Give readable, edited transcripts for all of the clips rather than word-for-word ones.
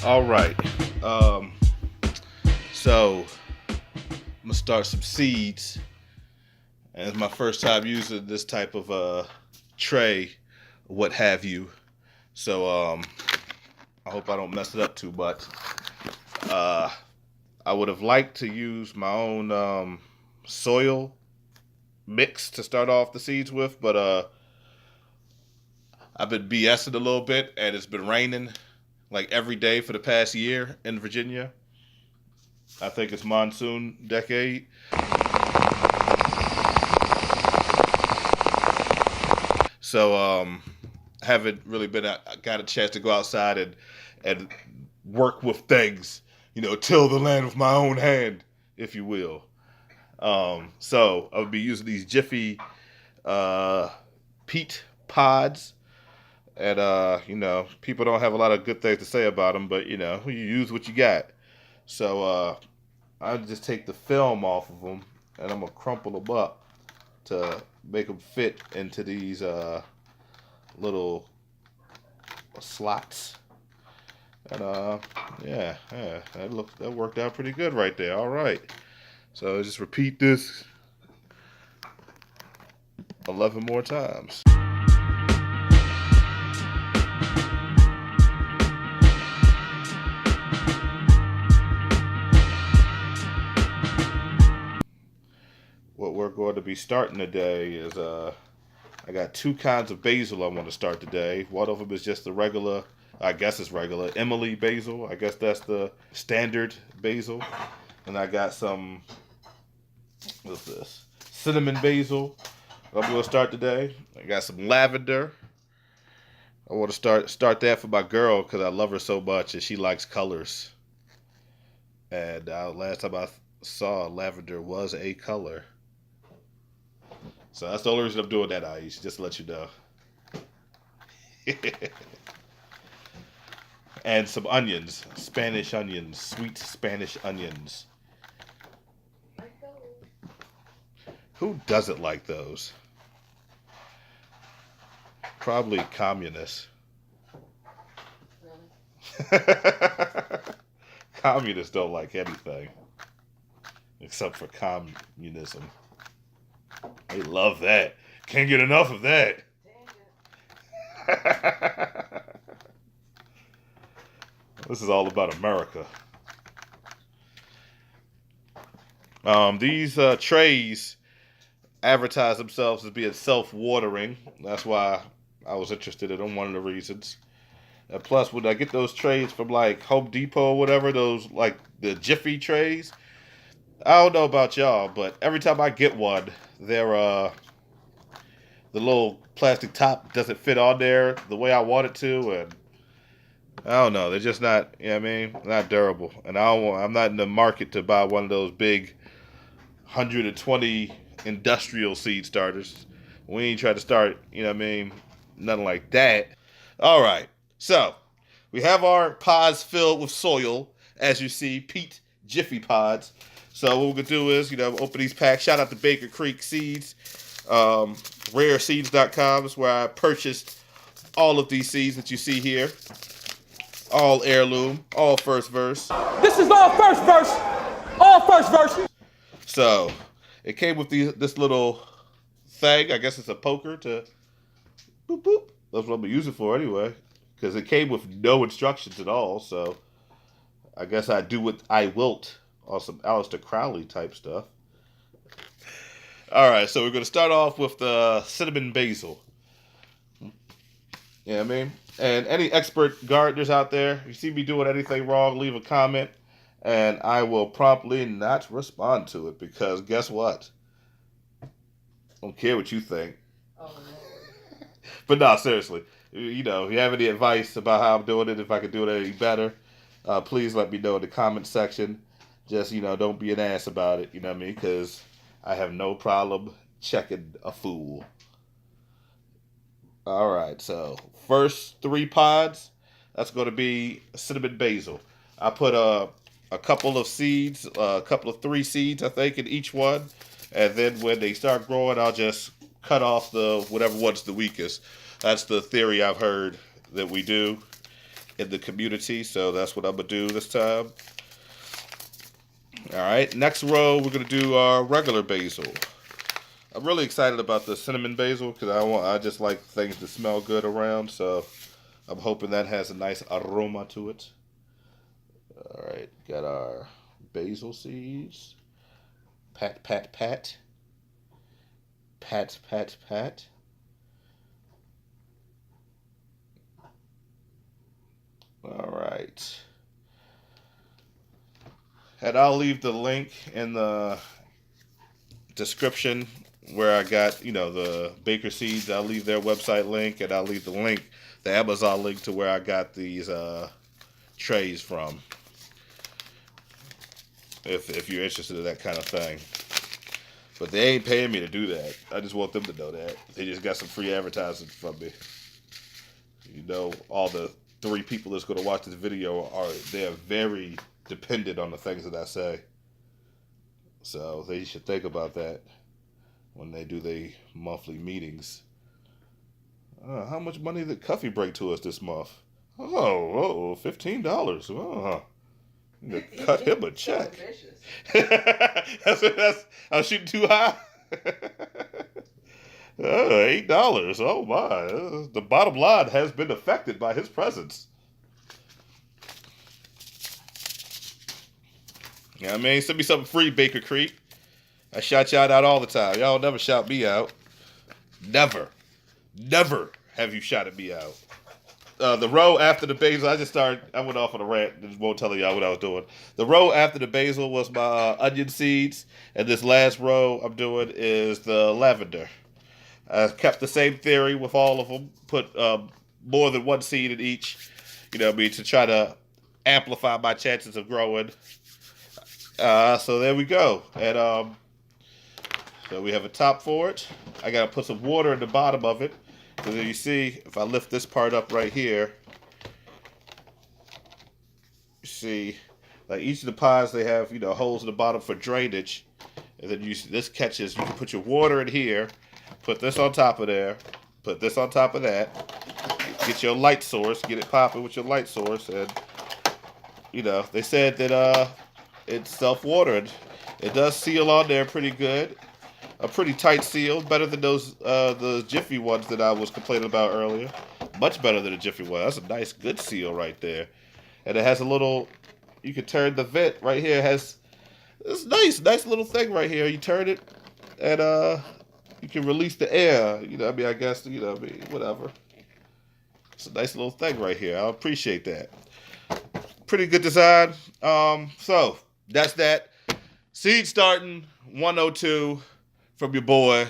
All right. Um, so I'm gonna start some seeds, and it's my first time using this type of tray, what have you. So I hope I don't mess it up too much. Uh, I would have liked to use my own soil mix to start off the seeds with, but I've been BSing a little bit, and it's been raining like every day for the past year in Virginia. I think it's monsoon decade. So haven't really been got a chance to go outside and work with things, till the land with my own hand, if you will. So I'll be using these Jiffy uh, peat pods, and people don't have a lot of good things to say about them, but you use what you got. So I just take the film off of them, and I'm gonna crumple them up to make them fit into these little slots. And that worked out pretty good right there. All right, so just repeat this 11 more times. What we're going to be starting today is I got two kinds of basil I want to start today. One of them is just the regular, I guess it's regular, Emily basil. I guess that's the standard basil. And I got some, what's this? Cinnamon basil. I'm going to start today. I got some lavender. I want to start that for my girl because I love her so much and she likes colors. And last time I saw lavender was a color. So that's the only reason I'm doing that, Aish, just to let you know. And some onions, Spanish onions, sweet Spanish onions. Who doesn't like those? Probably communists. Communists don't like anything except for communism. They love that. Can't get enough of that. This is all about America. These trays advertise themselves as being self-watering. That's why I was interested in them, one of the reasons. And plus, when I get those trays from like Home Depot or whatever, those like the Jiffy trays, I don't know about y'all, but every time I get one, they're the little plastic top doesn't fit on there the way I want it to, and I don't know, they're just not, not durable. And I'm not in the market to buy one of those big 120 industrial seed starters. We ain't trying to start, nothing like that. All right, so we have our pods filled with soil, as you see, peat Jiffy pods. So what we're gonna do is, open these packs. Shout out to Baker Creek Seeds, rareseeds.com is where I purchased all of these seeds that you see here. All heirloom, all first verse. This is all first verse. All first verse. So it came with this little thing. I guess it's a poker to boop boop. That's what I'm gonna use it for anyway, because it came with no instructions at all. So I guess I do what I wilt on some Aleister Crowley type stuff. All right, so we're going to start off with the cinnamon basil. Yeah, and any expert gardeners out there, if you see me doing anything wrong, leave a comment, and I will promptly not respond to it, because guess what? I don't care what you think. Oh, no. But no, seriously, if you have any advice about how I'm doing it, if I could do it any better, please let me know in the comment section. Just, don't be an ass about it, because I have no problem checking a fool. All right, so first 3 pods, that's going to be cinnamon basil. I put a couple of seeds, a couple of 3 seeds, I think, in each one. And then when they start growing, I'll just cut off the whatever one's the weakest. That's the theory I've heard that we do. in the community. So that's what I'm gonna do this time. All right, next row we're gonna do our regular basil. I'm really excited about the cinnamon basil because I just like things to smell good around. So I'm hoping that has a nice aroma to it. All right, got our basil seeds. Pat, pat, pat. Pat, pat, pat. All right. And I'll leave the link in the description where I got, the Baker Seeds. I'll leave their website link, and I'll leave the link, the Amazon link to where I got these trays from. If you're interested in that kind of thing. But they ain't paying me to do that. I just want them to know that. They just got some free advertising from me. All the 3 people that's going to watch this video they're very dependent on the things that I say. So they should think about that when they do their monthly meetings. How much money did Cuffee bring to us this month? $15. Cut him a check. I'm shooting too high. $8. Oh my! The bottom line has been affected by his presence. Yeah, I mean, send me something free, Baker Creek. I shout y'all out all the time. Y'all never shout me out. Never have you shouted me out. The row after the basil, I went off on a rant. Just won't tell y'all what I was doing. The row after the basil was my onion seeds, and this last row I'm doing is the lavender. I kept the same theory with all of them. Put more than 1 seed in each, to try to amplify my chances of growing. So there we go. And so we have a top for it. I got to put some water in the bottom of it. So then you see, if I lift this part up right here, you see, like each of the pods, they have, holes in the bottom for drainage. And then this catches, you can put your water in here, put this on top of there, put this on top of that, get your light source, get it popping with your light source. And, they said that it's self-watering. It does seal on there pretty good. A pretty tight seal, better than those the Jiffy ones that I was complaining about earlier. Much better than a Jiffy one. That's a nice, good seal right there. And it has a little, you can turn the vent right here. It has this nice little thing right here. You turn it, and you can release the air. I guess, whatever. It's a nice little thing right here. I appreciate that. Pretty good design. So that's that. Seed starting 102. From your boy.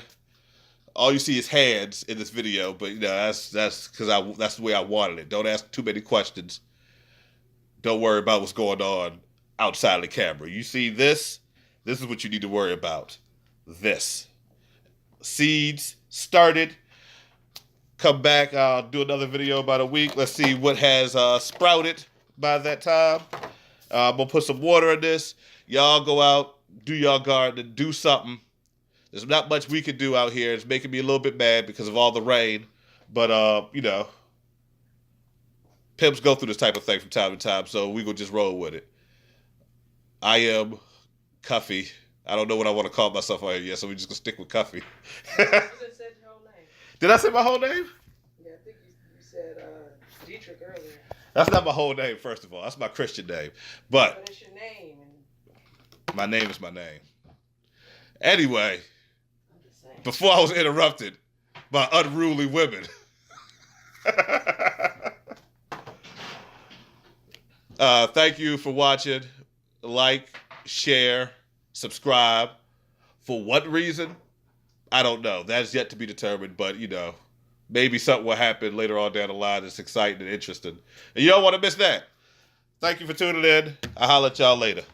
All you see is hands in this video, but that's because that's the way I wanted it. Don't ask too many questions. Don't worry about what's going on outside of the camera. You see this is what you need to worry about. This. Seeds started. Come back, I'll do another video about a week. Let's see what has sprouted by that time. I'm gonna put some water in this. Y'all go out, do y'all garden, do something. There's not much we can do out here. It's making me a little bit mad because of all the rain. But, pimps go through this type of thing from time to time, so we gonna just roll with it. I am Cuffee. I don't know what I want to call myself out here yet, so we just gonna stick with Cuffee. You just said your whole name. Did I say my whole name? Yeah, I think you said Dietrich earlier. That's not my whole name, first of all. That's my Christian name. But it's your name. My name is my name. Anyway, before I was interrupted by unruly women. Thank you for watching. Like, share, subscribe. For what reason? I don't know. That's yet to be determined, but maybe something will happen later on down the line that's exciting and interesting. And you don't want to miss that. Thank you for tuning in. I'll holler at y'all later.